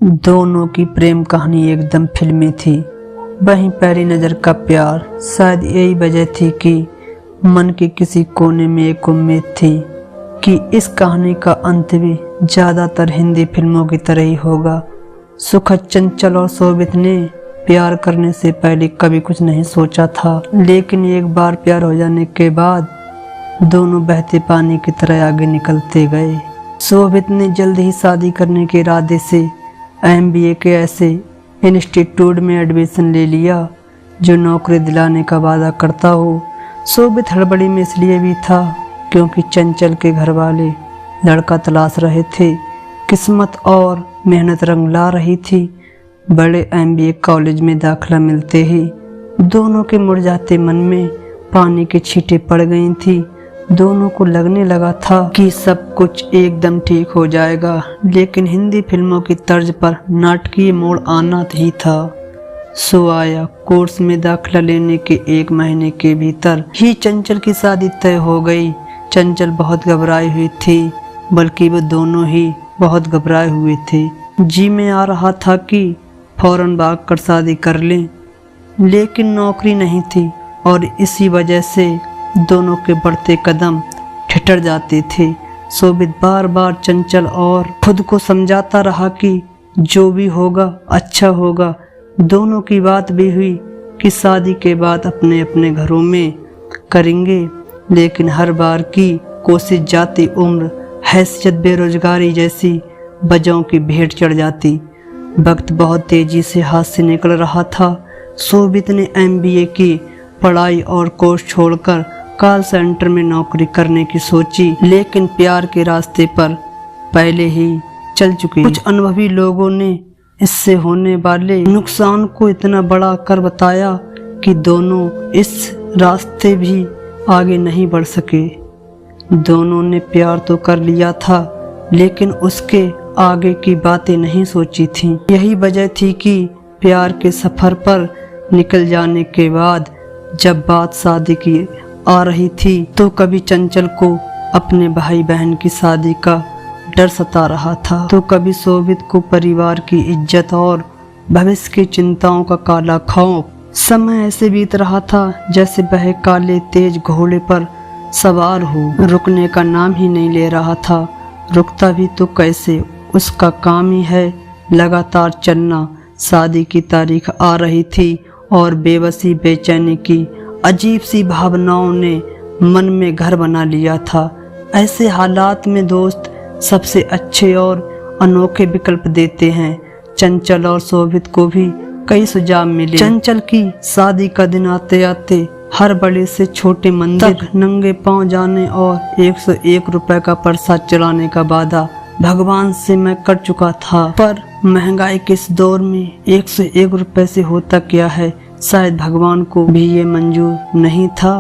दोनों की प्रेम कहानी एकदम फिल्मी थी। वहीं पहली नज़र का प्यार, शायद यही वजह थी कि मन के किसी कोने में एक उम्मीद थी कि इस कहानी का अंत भी ज़्यादातर हिंदी फिल्मों की तरह ही होगा। सुखद, चंचल और शोभित ने प्यार करने से पहले कभी कुछ नहीं सोचा था, लेकिन एक बार प्यार हो जाने के बाद दोनों बहते पानी की तरह आगे निकलते गए। शोभित ने जल्द ही शादी करने के इरादे से MBA के ऐसे इंस्टीट्यूट में एडमिशन ले लिया जो नौकरी दिलाने का वादा करता हो। शोभित हड़बड़ी में इसलिए भी था क्योंकि चंचल के घर वाले लड़का तलाश रहे थे। किस्मत और मेहनत रंग ला रही थी। बड़े MBA कॉलेज में दाखिला मिलते ही दोनों के मुरझाते मन में पानी की छींटें पड़ गई थी। दोनों को लगने लगा था कि सब कुछ एकदम ठीक हो जाएगा, लेकिन हिंदी फिल्मों की तर्ज पर नाटकीय मोड़ आना ही था। सो आया। कोर्स में दाखिला लेने के 1 महीने के भीतर ही चंचल की शादी तय हो गई। चंचल बहुत घबराई हुई थी, बल्कि वो दोनों ही बहुत घबराए हुए थे। जी में आ रहा था कि फौरन भाग कर शादी कर लें, लेकिन नौकरी नहीं थी और इसी वजह से दोनों के बढ़ते कदम ठिठुर जाते थे। शोभित बार बार चंचल और खुद को समझाता रहा कि जो भी होगा अच्छा होगा। दोनों की बात भी हुई कि शादी के बाद अपने अपने घरों में करेंगे, लेकिन हर बार की कोशिश जाती उम्र, हैसियत, बेरोजगारी जैसी वजहों की भेंट चढ़ जाती। वक्त बहुत तेजी से हाथ से निकल रहा था। शोभित ने MBA की पढ़ाई और कोर्स छोड़कर कॉल सेंटर में नौकरी करने की सोची, लेकिन प्यार के रास्ते पर पहले ही चल चुके कुछ अनुभवी लोगों ने इससे होने वाले नुकसान को इतना बड़ा कर बताया कि दोनों इस रास्ते भी आगे नहीं बढ़ सके। दोनों ने प्यार तो कर लिया था, लेकिन उसके आगे की बातें नहीं सोची थीं। यही वजह थी कि प्यार के सफर पर निकल जाने के बाद जब बात शादी की आ रही थी तो कभी चंचल को अपने भाई बहन की शादी का डर सता रहा था, तो कभी शोभित को परिवार की इज्जत और भविष्य की चिंताओं का काला खौफ। समय ऐसे बीत रहा था जैसे वह काले तेज घोड़े पर सवार हो, रुकने का नाम ही नहीं ले रहा था। रुकता भी तो कैसे, उसका काम ही है लगातार चलना। शादी की तारीख आ रही थी और बेबसी, बेचैनी की अजीब सी भावनाओं ने मन में घर बना लिया था। ऐसे हालात में दोस्त सबसे अच्छे और अनोखे विकल्प देते हैं। चंचल और शोभित को भी कई सुझाव मिले। चंचल की शादी का दिन आते आते हर बड़े से छोटे मंदिर तक नंगे पांव जाने और 101 रुपए का प्रसाद चढ़ाने का वादा भगवान से मैं कर चुका था, पर महंगाई के इस दौर में 101 रुपए से होता क्या है, शायद भगवान को भी ये मंजूर नहीं था।